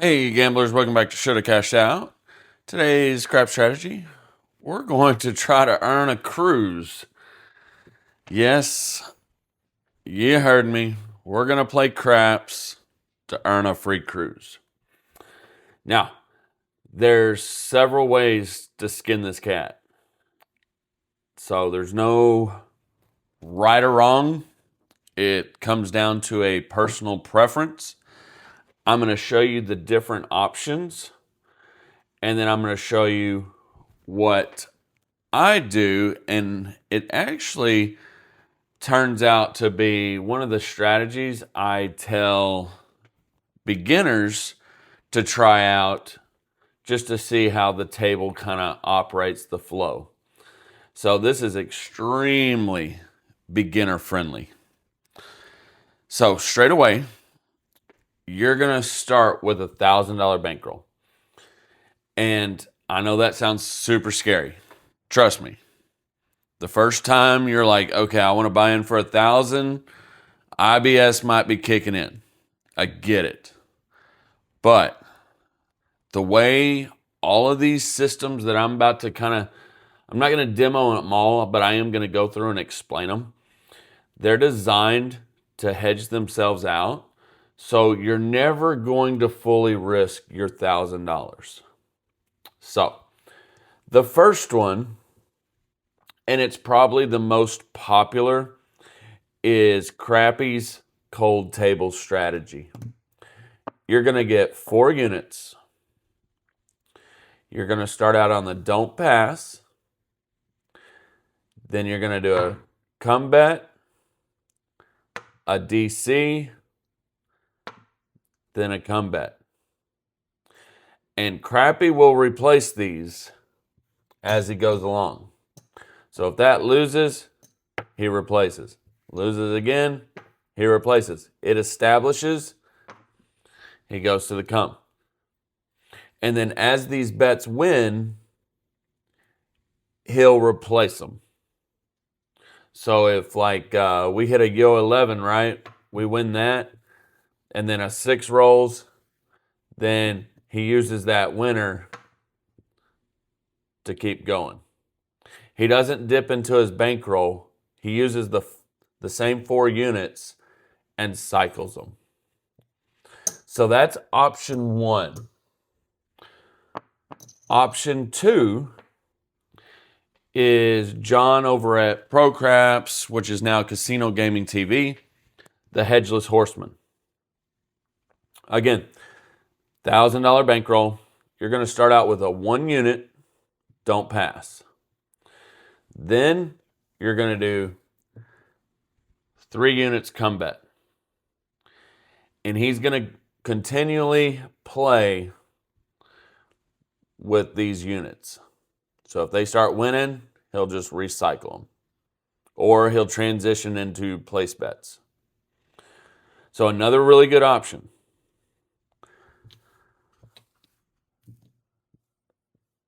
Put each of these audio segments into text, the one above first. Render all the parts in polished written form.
Hey gamblers, welcome back to Shoulda Cashed Out. Today's crap strategy, we're going to try to earn a cruise. Yes, you heard me. We're going to play craps to earn a free cruise. Now, there's several ways to skin this cat. So there's no right or wrong. It comes down to a personal preference. I'm going to show you the different options, and then I'm going to show you what I do, and it actually turns out to be one of the strategies I tell beginners to try out just to see how the table kind of operates the flow. So this is extremely beginner friendly. So straight away, you're going to start with $1,000 bankroll. And I know that sounds super scary. Trust me. The first time you're like, okay, I want to buy in for 1,000, IBS might be kicking in. I get it. But the way all of these systems that I'm about to I'm not going to demo them all, but I am going to go through and explain them. They're designed to hedge themselves out. So you're never going to fully risk your $1,000. So the first one, and it's probably the most popular, is Crappy's cold table strategy. You're going to get 4 units. You're going to start out on the don't pass. Then you're going to do a come bet, a DC, then a come bet. And Crappy will replace these as he goes along. So if that loses, he replaces. Loses again, he replaces. It establishes, he goes to the come. And then as these bets win, he'll replace them. So if we hit a yo 11, right? We win that. And then a 6 rolls. Then he uses that winner to keep going. He doesn't dip into his bankroll. He uses the same 4 units and cycles them. So that's option 1. Option 2 is John over at Pro Craps, which is now Casino Gaming TV, the Hedgeless Horseman. Again, $1,000 bankroll. You're going to start out with a 1 unit, don't pass. Then you're going to do 3 units come bet. And he's going to continually play with these units. So if they start winning, he'll just recycle them. Or he'll transition into place bets. So another really good option.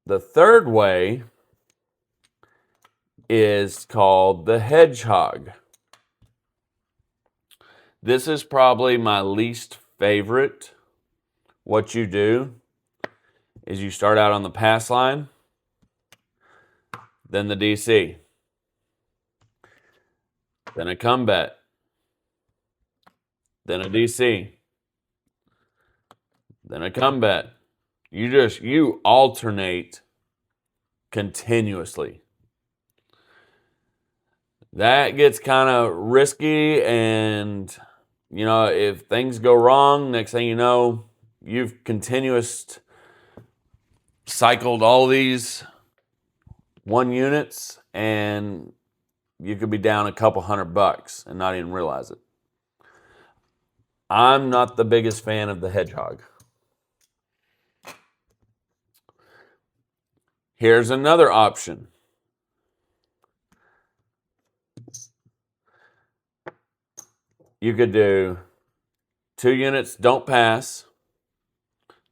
The third way is called the hedgehog. This is probably my least favorite. What you do is you start out on the pass line, then the DC, then a come bet, then a DC, then a come bet. You alternate continuously. That gets kind of risky, and if things go wrong, next thing you know, you've continuous cycled all these 1 units, and you could be down a couple $100 and not even realize it. I'm not the biggest fan of the hedgehog. Here's another option. You could do 2 units, don't pass,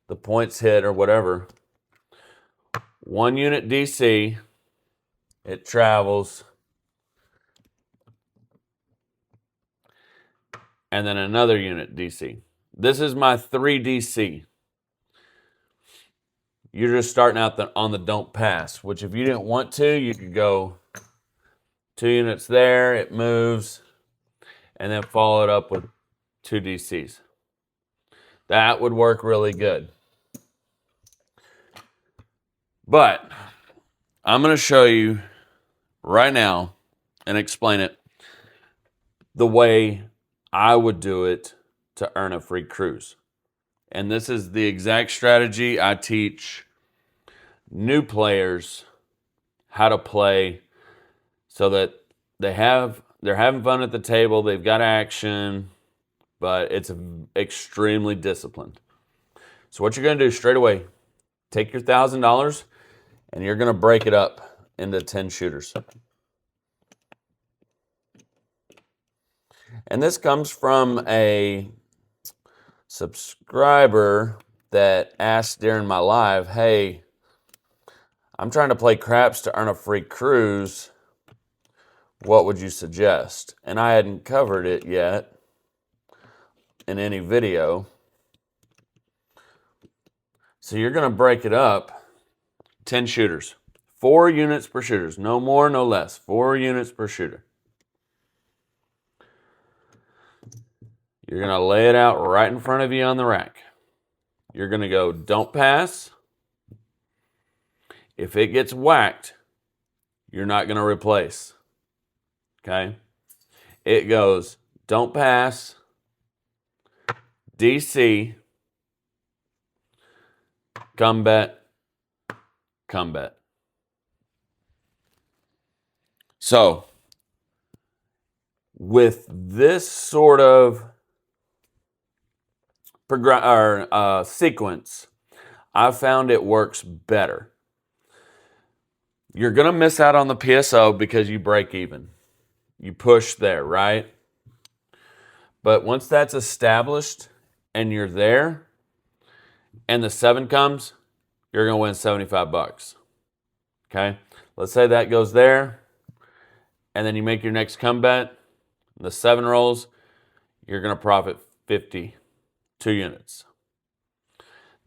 the points hit or whatever. 1 unit DC, it travels. And then another unit DC. This is my 3 DC. you're just starting out on the don't pass, which if you didn't want to, you could go 2 units there, it moves, and then follow it up with 2 DCs. That would work really good. But I'm going to show you right now and explain it the way I would do it to earn a free cruise. And this is the exact strategy I teach new players how to play so that they're having fun at the table, they've got action, but it's extremely disciplined. So what you're going to do straight away, take your $1,000 and you're going to break it up into 10 shooters. And this comes from a subscriber that asked during my live, hey, I'm trying to play craps to earn a free cruise. What would you suggest? And I hadn't covered it yet in any video. So you're going to break it up 10 shooters. 4 units per shooters. No more, no less. 4 units per shooter. You're going to lay it out right in front of you on the rack. You're going to go don't pass. If it gets whacked, you're not going to replace. Okay? It goes don't pass, DC, come bet, come bet. So, with this sort of sequence, I found it works better. You're going to miss out on the PSO because you break even. You push there, right? But once that's established and you're there and the 7 comes, you're going to win 75 bucks. Okay? Let's say that goes there and then you make your next come bet. The 7 rolls, you're going to profit 50, 2 units.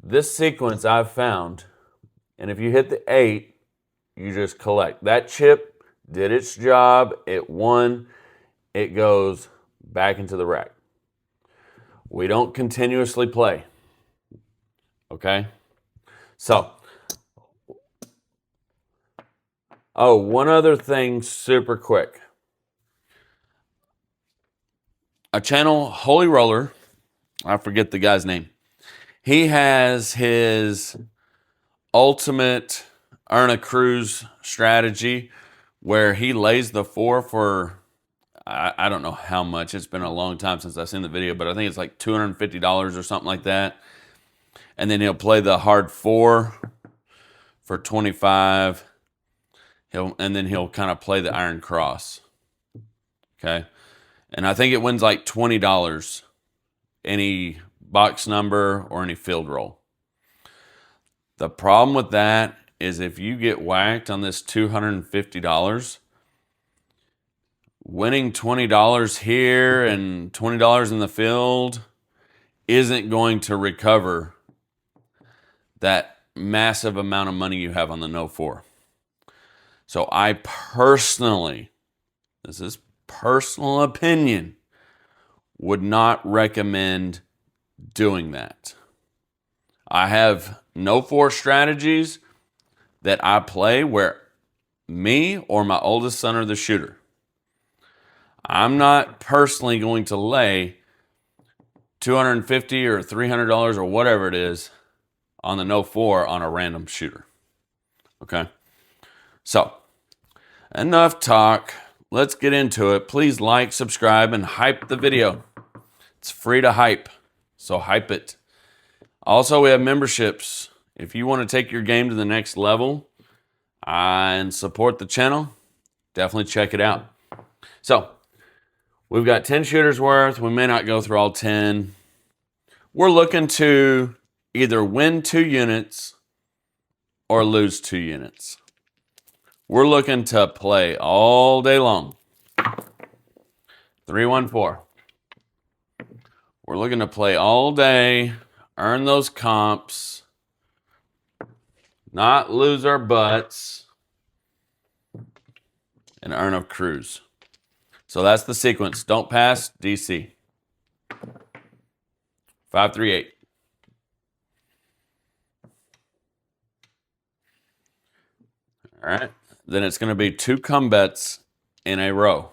This sequence I've found, and if you hit the 8, you just collect. That chip did its job. It won. It goes back into the rack. We don't continuously play. Okay? So, one other thing super quick. A channel, Holy Roller, I forget the guy's name. He has his ultimate earn a cruise strategy where he lays the 4 for, I don't know how much. It's been a long time since I've seen the video, but I think it's like $250 or something like that. And then he'll play the hard 4 for 25. And then he'll kind of play the iron cross. Okay. And I think it wins like $20, any box number or any field roll. The problem with that is if you get whacked on this $250, winning $20 here and $20 in the field isn't going to recover that massive amount of money you have on the no 4. So I personally, this is personal opinion, would not recommend doing that. I have no 4 strategies that I play where me or my oldest son are the shooter. I'm not personally going to lay $250 or $300 or whatever it is on the no 4 on a random shooter. Okay? So, enough talk. Let's get into it. Please like, subscribe, and hype the video. It's free to hype, so hype it. Also, we have memberships. If you want to take your game to the next level and support the channel, definitely check it out. So, we've got 10 shooters worth. We may not go through all 10. We're looking to either win 2 units or lose 2 units. We're looking to play all day long. 314. We're looking to play all day, earn those comps, not lose our butts, and earn a cruise. So that's the sequence. Don't pass, DC. 5, 3, 8. All right. Then it's going to be 2 come bets in a row.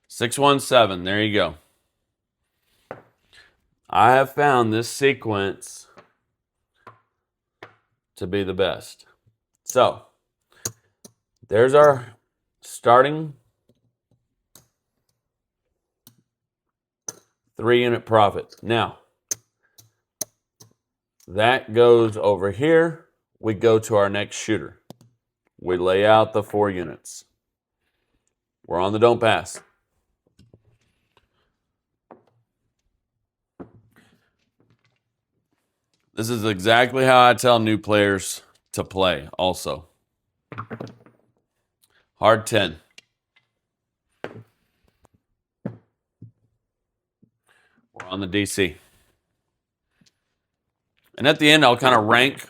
6, 1, 7. There you go. I have found this sequence to be the best. So, there's our starting 3-unit profit. Now, that goes over here. We go to our next shooter. We lay out the 4 units. We're on the don't pass. This is exactly how I tell new players to play also. Hard 10. We're on the DC. And at the end, I'll kind of rank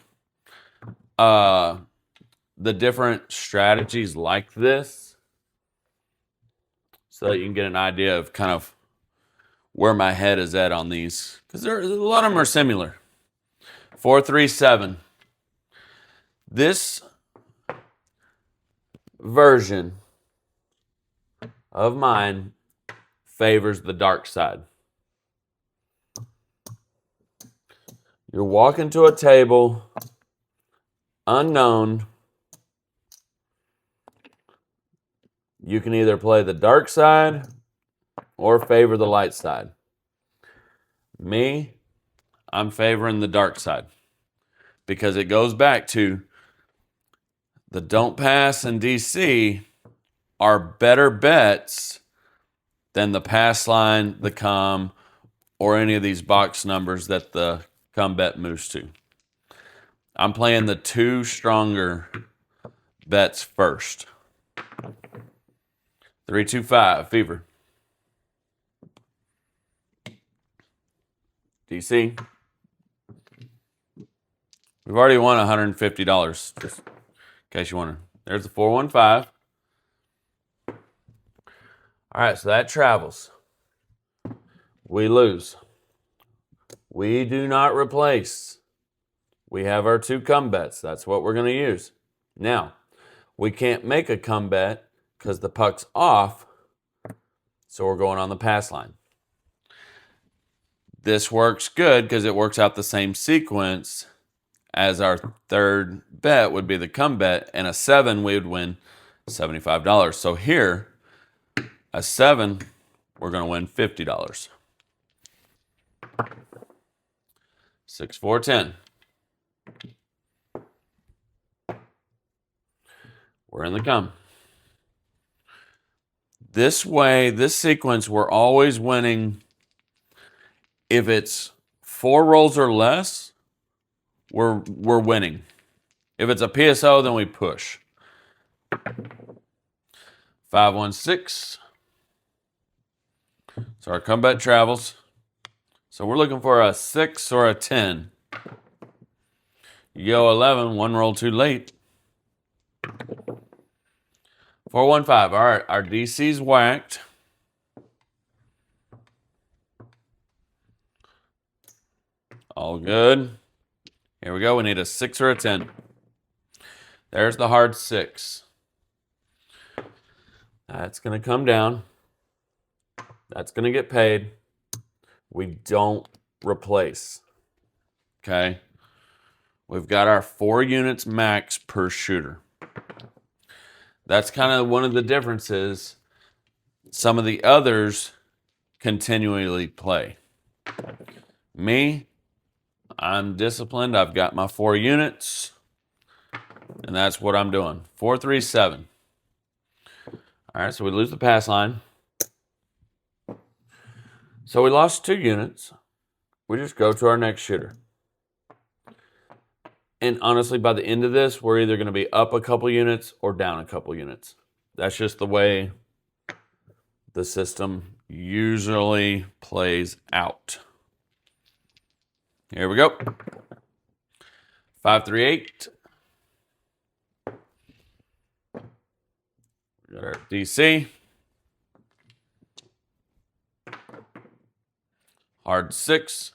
the different strategies like this so that you can get an idea of kind of where my head is at on these. Because a lot of them are similar. 4, 3, 7. This version of mine favors the dark side. You're walking to a table, unknown. You can either play the dark side or favor the light side. Me, I'm favoring the dark side because it goes back to the don't pass and DC are better bets than the pass line, the come, or any of these box numbers that the come bet moves to. I'm playing the 2 stronger bets first. 3, 2, 5, fever. DC. We've already won $150, just in case you wonder. There's the 415. All right, so that travels. We lose. We do not replace. We have our 2 come bets. That's what we're going to use. Now, we can't make a come bet because the puck's off, so we're going on the pass line. This works good because it works out the same sequence as our 3rd bet would be the come bet, and a 7 we would win $75. So here, a 7, we're going to win $50. 6, 4, 10. We're in the come. This way, this sequence, we're always winning. If it's 4 rolls or less, we're winning. If it's a PSO, then we push. 5, 1, 6. So our comeback travels. So we're looking for a 6 or a 10. You go 11, 1 roll too late. 4, 1, 5. All right, our DC's whacked. All good. Here we go. We need a 6 or a 10. There's the hard 6. That's going to come down. That's going to get paid. We don't replace. Okay? We've got our 4 units max per shooter. That's kind of one of the differences. Some of the others continually play. Me, I'm disciplined. I've got my 4 units, and that's what I'm doing. 4, 3, 7. All right, so we lose the pass line. So we lost 2 units. We just go to our next shooter. And honestly, by the end of this, we're either going to be up a couple units or down a couple units. That's just the way the system usually plays out. Here we go. 538. We got our DC. Hard 6.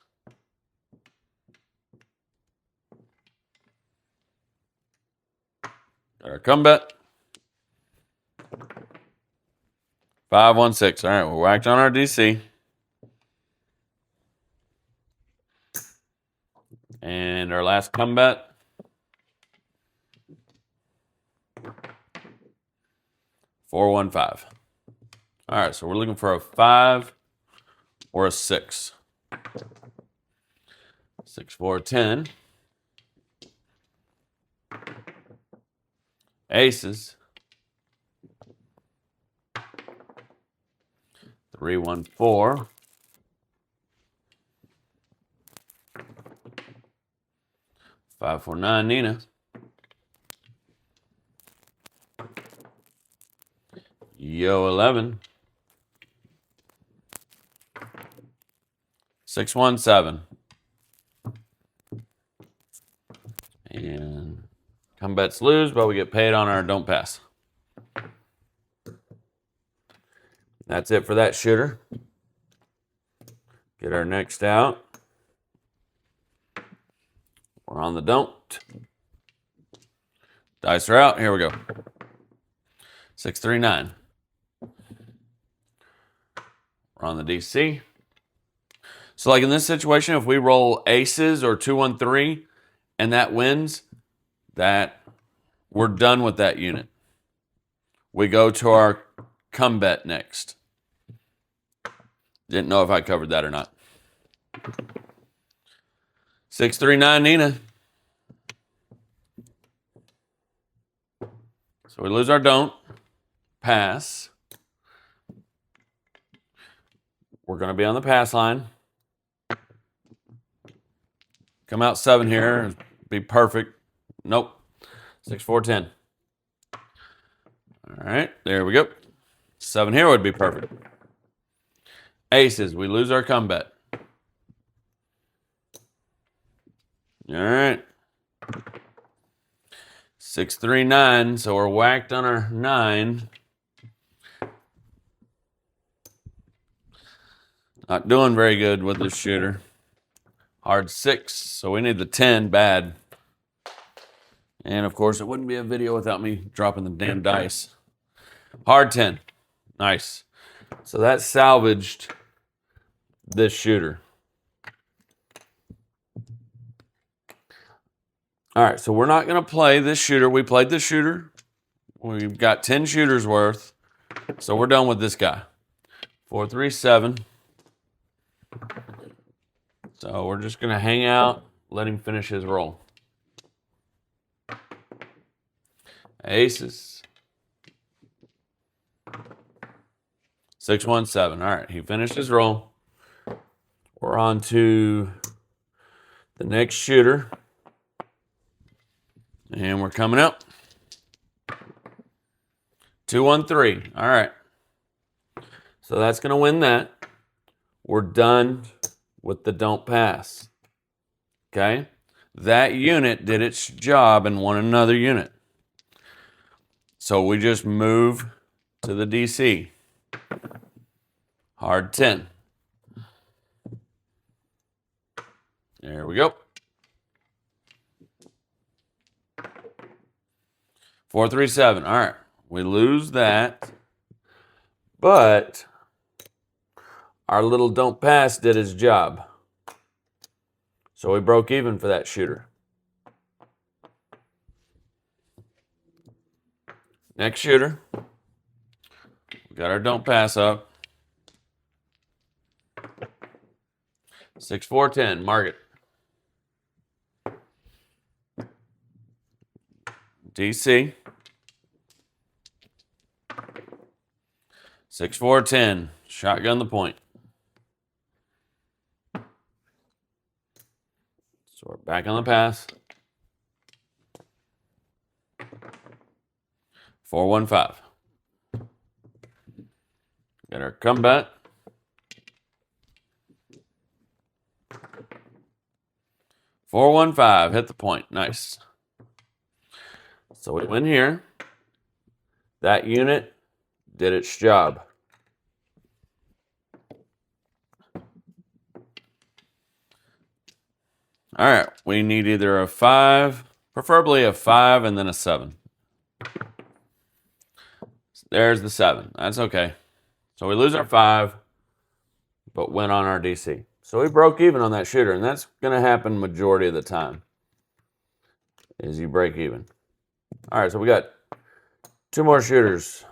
Got our come bet. 516. All right, we're whacked on our DC. And our last come bet. 415. All right, so we're looking for a 5 or a 6. 6, 4, 10. Aces. 3, 1, 4. 5, 4, 9, Nina. Yo, 11. 6, 1, 7. And come bets lose, but we get paid on our don't pass. That's it for that shooter. Get our next out. We're on the don't. Dice are out. Here we go. 6, 3, 9. We're on the DC. So like in this situation, if we roll aces or 2, 1, 3, and that wins, that we're done with that unit. We go to our come bet next. Didn't know if I covered that or not. 6, 3, 9, Nina. So we lose our don't. Pass. We're going to be on the pass line. Come out 7 here. Be perfect. Nope. 6, 4, 10. All right. There we go. 7 here would be perfect. Aces. We lose our come bet. All right. 6, 3, 9. So we're whacked on our 9. Not doing very good with this shooter. Hard 6. So we need the 10 bad. And of course, it wouldn't be a video without me dropping the damn dice. Hard 10. Nice. So that salvaged this shooter. All right, so we're not going to play this shooter. We played this shooter. We've got 10 shooters worth. So we're done with this guy. 4, 3, 7. So we're just going to hang out, let him finish his roll. Aces. 6, 1, 7. All right, he finished his roll. We're on to the next shooter. And we're coming up. 2, 1, 3. All right. So that's going to win that. We're done with the don't pass. Okay? That unit did its job and won another unit. So we just move to the DC. Hard 10. There we go. 4, 3, 7. All right. We lose that. But our little don't pass did its job. So we broke even for that shooter. Next shooter. We got our don't pass up. 6, 4, 10. Mark it. DC. 6, 4, 10. Shotgun the point. So we're back on the pass. 4, 1, 5. Got our come bet. 415, hit the point. Nice. So we went here. That unit did its job. All right, we need either a 5, preferably a 5 and then a 7. There's the 7. That's okay. So we lose our 5, but win on our DC. So we broke even on that shooter, and that's going to happen majority of the time, is you break even. All right, so we got 2 more shooters.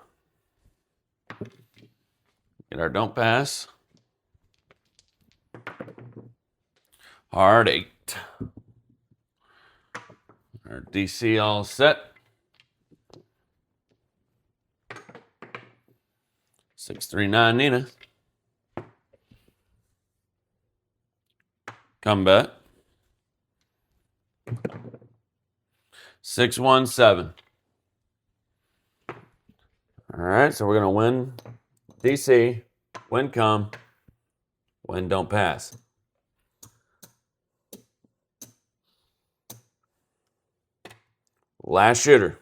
Get our don't pass. Hard 8. Our DC all set. 639 Nina. Come bet. 617. All right, so we're going to win DC, win come, win don't pass. Last shooter.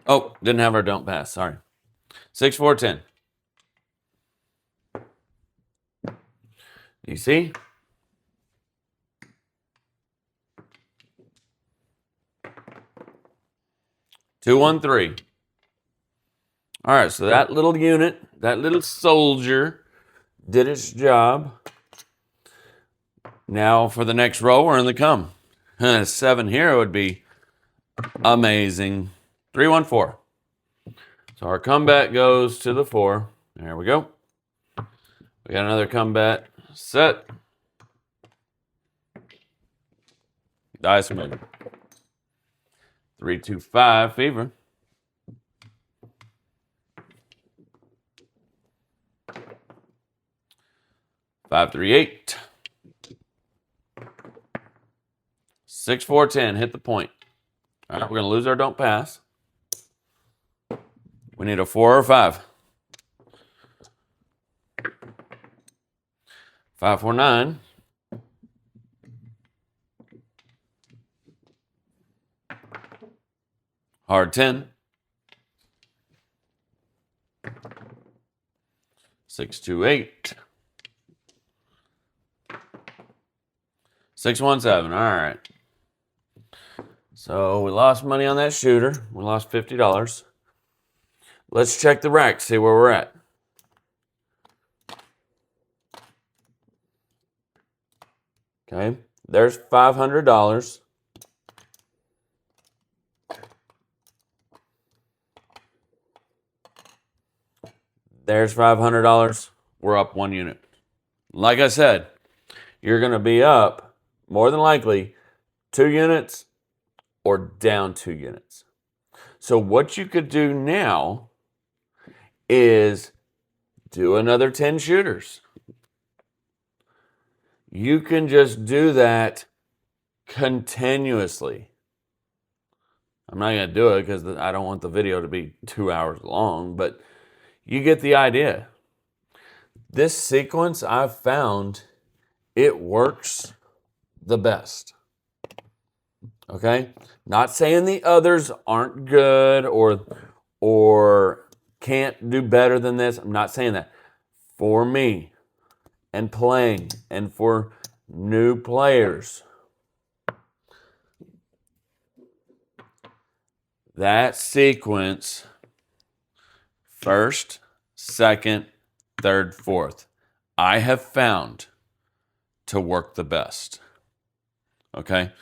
Oh, didn't have our don't pass. Sorry. 6-4-10. DC. Two, 1, 3. All right, so that little unit, that little soldier did its job. Now for the next row, we're in the come. 7 here would be amazing. 3, 1, 4. So our combat goes to the 4. There we go. We got another combat set. Dice move. 3, 2, 5 fever. 5, 3, 8. 6, 4, 10. Hit the point. All right, we're going to lose our don't pass. We need a 4 or 5. 5, 4, 9. Hard 10. 6, 2, 8. 6, 1, 7. All right. So we lost money on that shooter. We lost $50. Let's check the rack, see where we're at. Okay, there's $500. There's $500. We're up 1 unit. Like I said, you're going to be up, more than likely, 2 units or down 2 units. So what you could do now is do another 10 shooters. You can just do that continuously. I'm not going to do it because I don't want the video to be 2 hours long, but you get the idea. This sequence, I've found, it works the best. Okay? Not saying the others aren't good or can't do better than this. I'm not saying that. For me and playing and for new players, that sequence, first, second, third, fourth, I have found to work the best. Okay?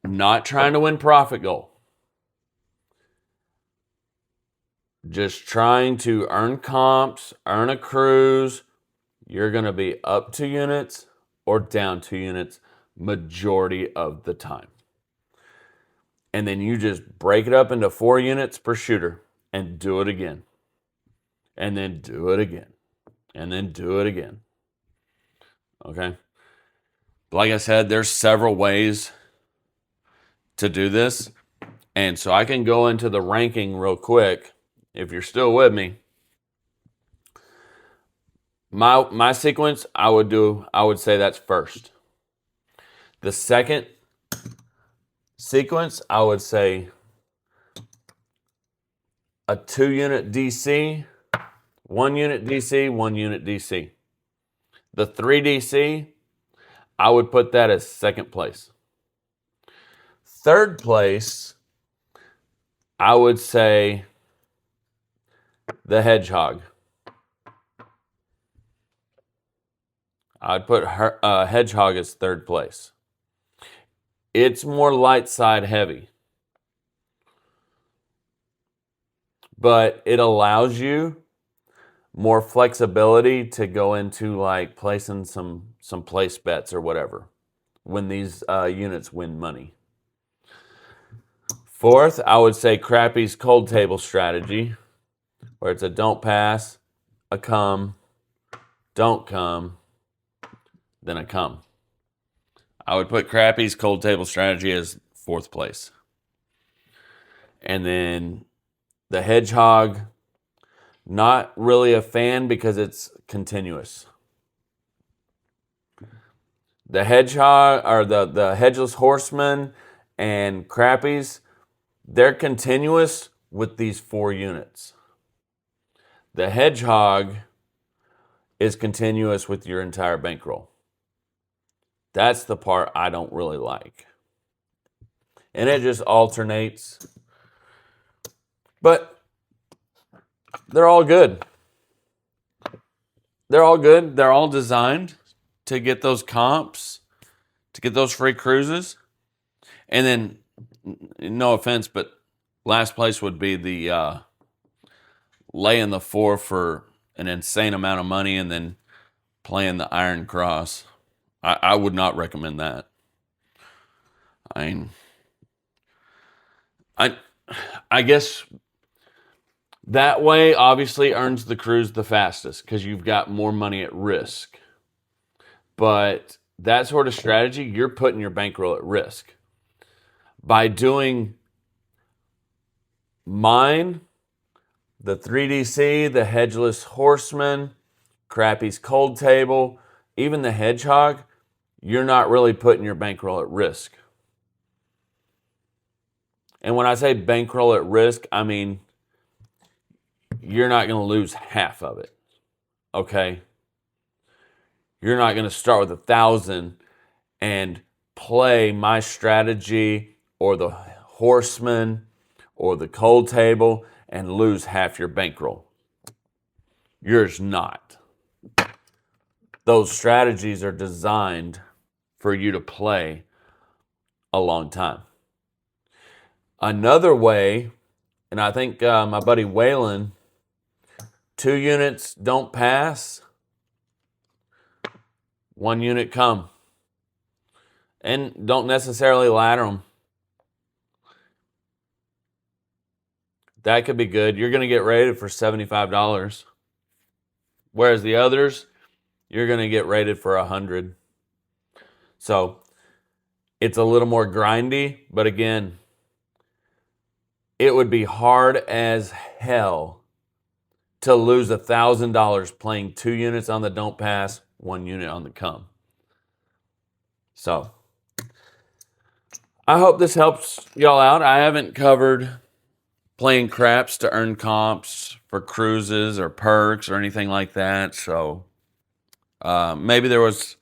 Not trying to win profit goal. Just trying to earn comps, earn a cruise. You're going to be up 2 units or down 2 units majority of the time. And then you just break it up into 4 units per shooter and do it again. And then do it again. And then do it again. Okay? Like I said, there's several ways to do this. And so I can go into the ranking real quick if you're still with me. My sequence, I would say that's first. The second sequence, I would say a 2-unit DC, 1-unit DC, 1-unit DC. The 3 DC, I would put that as second place. Third place, I would say the Hedgehog. I'd put Hedgehog as third place. It's more light side heavy, but it allows you more flexibility to go into like placing some place bets or whatever when these units win money. Fourth, I would say Crappy's cold table strategy, where it's a don't pass, a come, don't come, then a come. I would put Crappy's cold table strategy as fourth place. And then the Hedgehog, not really a fan because it's continuous. The Hedgehog, or the Hedgeless Horseman and Crappy's, they're continuous with these 4 units. The Hedgehog is continuous with your entire bankroll. That's the part I don't really like. And it just alternates. But they're all good. They're all good. They're all designed to get those comps, to get those free cruises. And then, no offense, but last place would be the laying the 4 for an insane amount of money and then playing the Iron Cross. I would not recommend that. I mean, I guess that way obviously earns the cruise the fastest because you've got more money at risk. But that sort of strategy, you're putting your bankroll at risk. By doing mine, the 3DC, the Hedgeless Horseman, Crappy's Cold Table, even the Hedgehog, you're not really putting your bankroll at risk. And when I say bankroll at risk, I mean you're not going to lose half of it, okay? You're not going to start with 1,000 and play my strategy or the Horseman or the Cold Table and lose half your bankroll. Yours not. Those strategies are designed for you to play a long time. Another way, and I think my buddy Waylon, 2 units don't pass, 1 unit come. And don't necessarily ladder them. That could be good. You're going to get rated for $75. Whereas the others, you're going to get rated for $100. So it's a little more grindy, but again, it would be hard as hell to lose $1,000 playing 2 units on the don't pass, 1 unit on the come. So I hope this helps y'all out. I haven't covered playing craps to earn comps for cruises or perks or anything like that. So maybe there was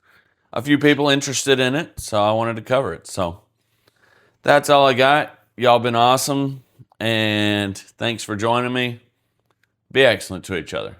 a few people interested in it, so I wanted to cover it. So that's all I got. Y'all been awesome, and thanks for joining me. Be excellent to each other.